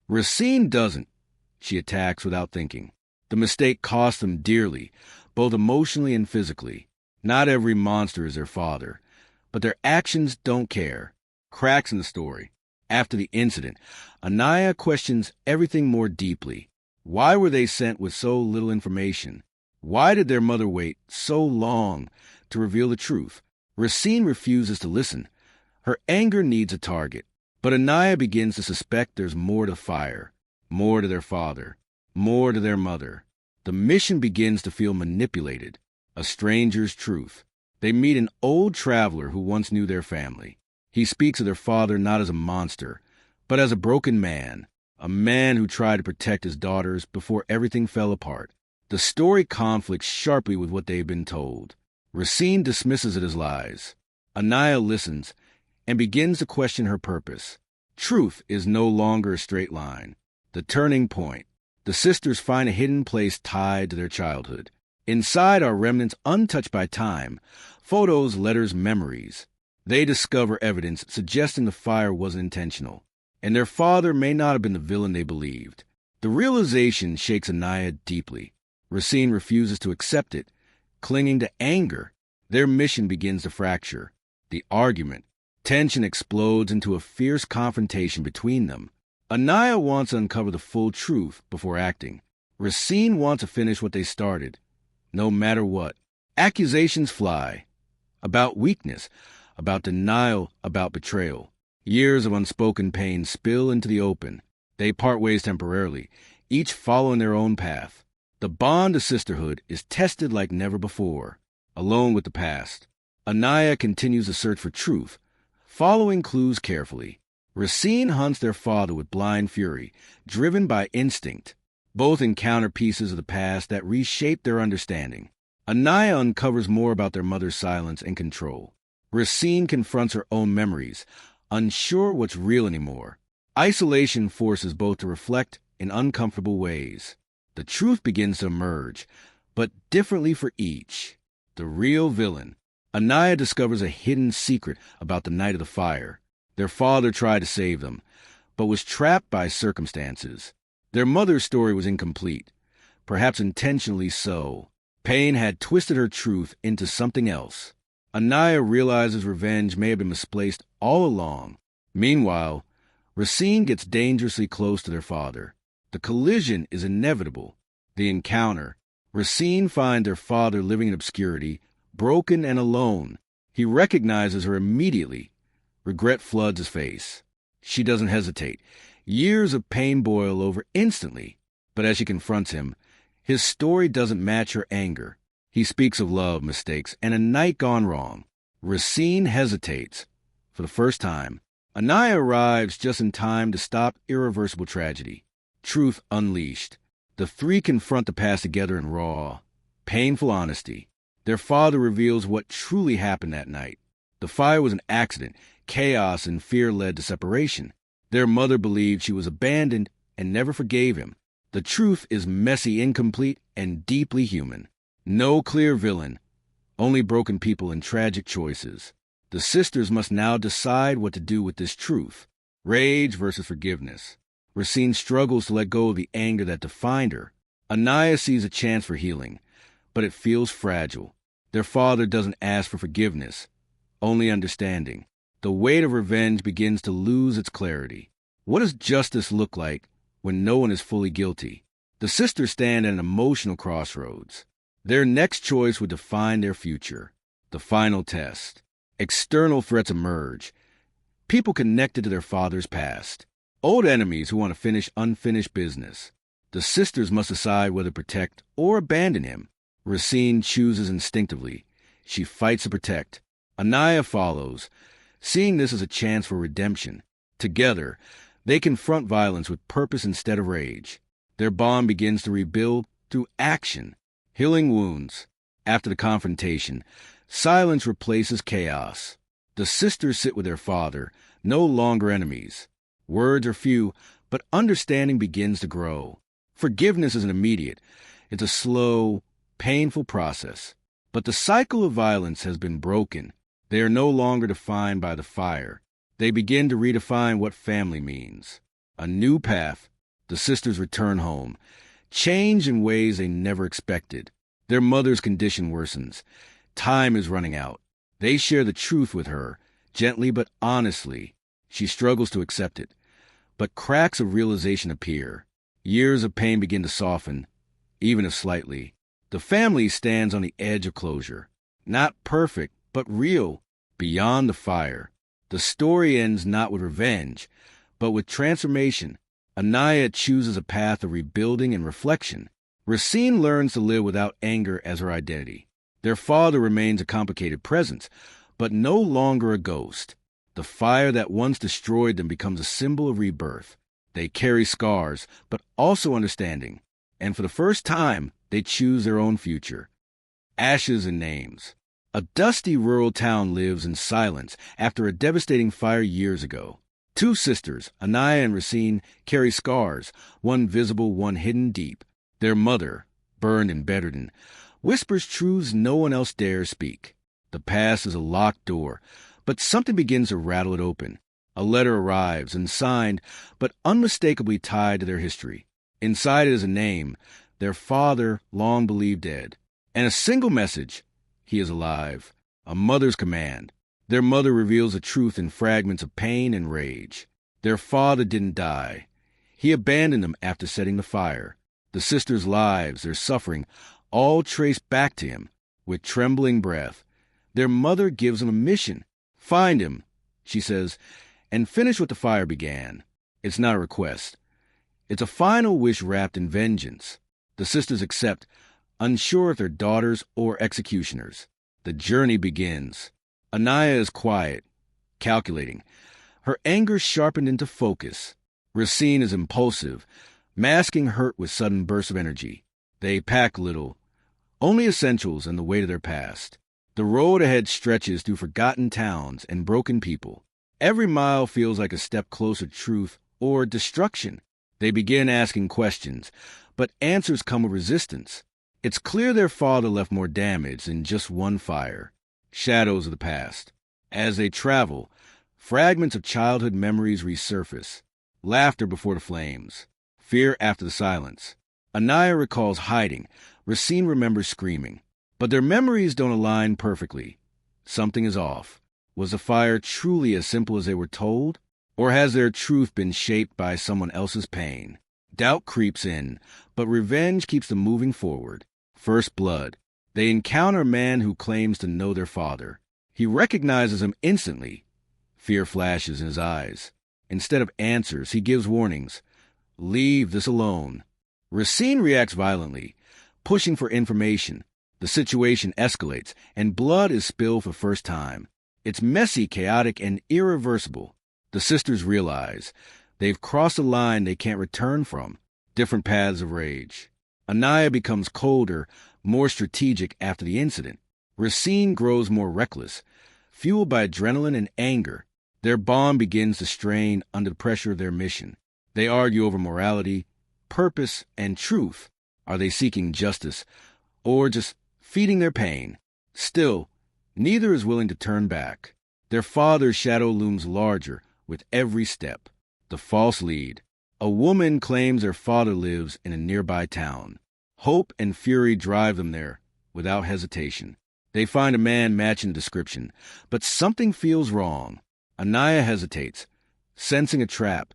Racine doesn't. She attacks without thinking. The mistake cost them dearly, both emotionally and physically. Not every monster is their father, but their actions don't care. Cracks in the story. After the incident, Anaya questions everything more deeply. Why were they sent with so little information? Why did their mother wait so long to reveal the truth? Racine refuses to listen. Her anger needs a target. But Anaya begins to suspect there's more to the fire, more to their father, more to their mother. The mission begins to feel manipulated, a stranger's truth. They meet an old traveler who once knew their family. He speaks of their father not as a monster, but as a broken man, a man who tried to protect his daughters before everything fell apart. The story conflicts sharply with what they've been told. Racine dismisses it as lies. Anaya listens and begins to question her purpose. Truth is no longer a straight line. The turning point. The sisters find a hidden place tied to their childhood. Inside are remnants untouched by time, photos, letters, memories. They discover evidence suggesting the fire wasn't intentional, and their father may not have been the villain they believed. The realization shakes Anaya deeply. Racine refuses to accept it, clinging to anger. Their mission begins to fracture. The argument. Tension explodes into a fierce confrontation between them. Anaya wants to uncover the full truth before acting. Racine wants to finish what they started, no matter what. Accusations fly. About weakness, about denial, about betrayal. Years of unspoken pain spill into the open. They part ways temporarily, each following their own path. The bond of sisterhood is tested like never before. Alone with the past, Anaya continues to search for truth, following clues carefully. Racine hunts their father with blind fury, driven by instinct. Both encounter pieces of the past that reshape their understanding. Anaya uncovers more about their mother's silence and control. Racine confronts her own memories, unsure what's real anymore. Isolation forces both to reflect in uncomfortable ways. The truth begins to emerge, but differently for each. The real villain. Anaya discovers a hidden secret about the night of the fire. Their father tried to save them, but was trapped by circumstances. Their mother's story was incomplete, perhaps intentionally so. Pain had twisted her truth into something else. Anaya realizes revenge may have been misplaced all along. Meanwhile, Racine gets dangerously close to their father. The collision is inevitable. The encounter. Racine finds their father living in obscurity, broken and alone. He recognizes her immediately. Regret floods his face. She doesn't hesitate. Years of pain boil over instantly. But as she confronts him, his story doesn't match her anger. He speaks of love, mistakes, and a night gone wrong. Racine hesitates. For the first time, Anaya arrives just in time to stop irreversible tragedy. Truth unleashed. The three confront the past together in raw, painful honesty. Their father reveals what truly happened that night. The fire was an accident. Chaos and fear led to separation. Their mother believed she was abandoned and never forgave him. The truth is messy, incomplete, and deeply human. No clear villain, only broken people and tragic choices. The sisters must now decide what to do with this truth. Rage versus forgiveness. Racine struggles to let go of the anger that defined her. Anaya sees a chance for healing, but it feels fragile. Their father doesn't ask for forgiveness, only understanding. The weight of revenge begins to lose its clarity. What does justice look like when no one is fully guilty? The sisters stand at an emotional crossroads. Their next choice would define their future. The final test. External threats emerge. People connected to their father's past. Old enemies who want to finish unfinished business. The sisters must decide whether to protect or abandon him. Racine chooses instinctively. She fights to protect. Anaya follows, seeing this as a chance for redemption. Together, they confront violence with purpose instead of rage. Their bond begins to rebuild through action. Healing wounds. After the confrontation, silence replaces chaos. The sisters sit with their father, no longer enemies. Words are few, but understanding begins to grow. Forgiveness isn't immediate. It's a slow, painful process. But the cycle of violence has been broken. They are no longer defined by the fire. They begin to redefine what family means. A new path, The sisters return home, changed in ways they never expected. Their mother's condition worsens. Time is running out. They share the truth with her, gently but honestly. She struggles to accept it. But cracks of realization appear. Years of pain begin to soften, even if slightly. The family stands on the edge of closure. Not perfect, but real, beyond the fire. The story ends not with revenge, but with transformation. Anaya chooses a path of rebuilding and reflection. Racine learns to live without anger as her identity. Their father remains a complicated presence, but no longer a ghost. The fire that once destroyed them becomes a symbol of rebirth. They carry scars, but also understanding. And for the first time, they choose their own future. Ashes and names. A dusty rural town lives in silence after a devastating fire years ago. Two sisters, Anaya and Racine, carry scars, one visible, one hidden deep. Their mother, burned and bedridden, whispers truths no one else dares speak. The past is a locked door, but something begins to rattle it open. A letter arrives, unsigned, but unmistakably tied to their history. Inside it is a name, their father long believed dead, and a single message: he is alive. A mother's command. Their mother reveals the truth in fragments of pain and rage. Their father didn't die. He abandoned them after setting the fire. The sisters' lives, their suffering, all traced back to him. With trembling breath, their mother gives them a mission. Find him, she says, and finish what the fire began. It's not a request. It's a final wish wrapped in vengeance. The sisters accept, unsure if they're daughters or executioners. The journey begins. Anaya is quiet, calculating. Her anger sharpened into focus. Racine is impulsive, masking hurt with sudden bursts of energy. They pack little, only essentials and the weight of their past. The road ahead stretches through forgotten towns and broken people. Every mile feels like a step closer to truth or destruction. They begin asking questions, but answers come with resistance. It's clear their father left more damage than just one fire. Shadows of the past. As they travel, fragments of childhood memories resurface. Laughter before the flames. Fear after the silence. Anaya recalls hiding. Racine remembers screaming. But their memories don't align perfectly. Something is off. Was the fire truly as simple as they were told? Or has their truth been shaped by someone else's pain? Doubt creeps in, but revenge keeps them moving forward. First blood. They encounter a man who claims to know their father. He recognizes him instantly. Fear flashes in his eyes. Instead of answers, he gives warnings. Leave this alone. Racine reacts violently, pushing for information. The situation escalates, and blood is spilled for the first time. It's messy, chaotic, and irreversible. The sisters realize they've crossed a line they can't return from. Different paths of rage. Anaya becomes colder, more strategic after the incident. Racine grows more reckless, fueled by adrenaline and anger. Their bond begins to strain under the pressure of their mission. They argue over morality, purpose, and truth. Are they seeking justice, or just feeding their pain? Still, neither is willing to turn back. Their father's shadow looms larger with every step. The false lead. A woman claims her father lives in a nearby town. Hope and fury drive them there without hesitation. They find a man matching the description, but something feels wrong. Anaya hesitates, sensing a trap.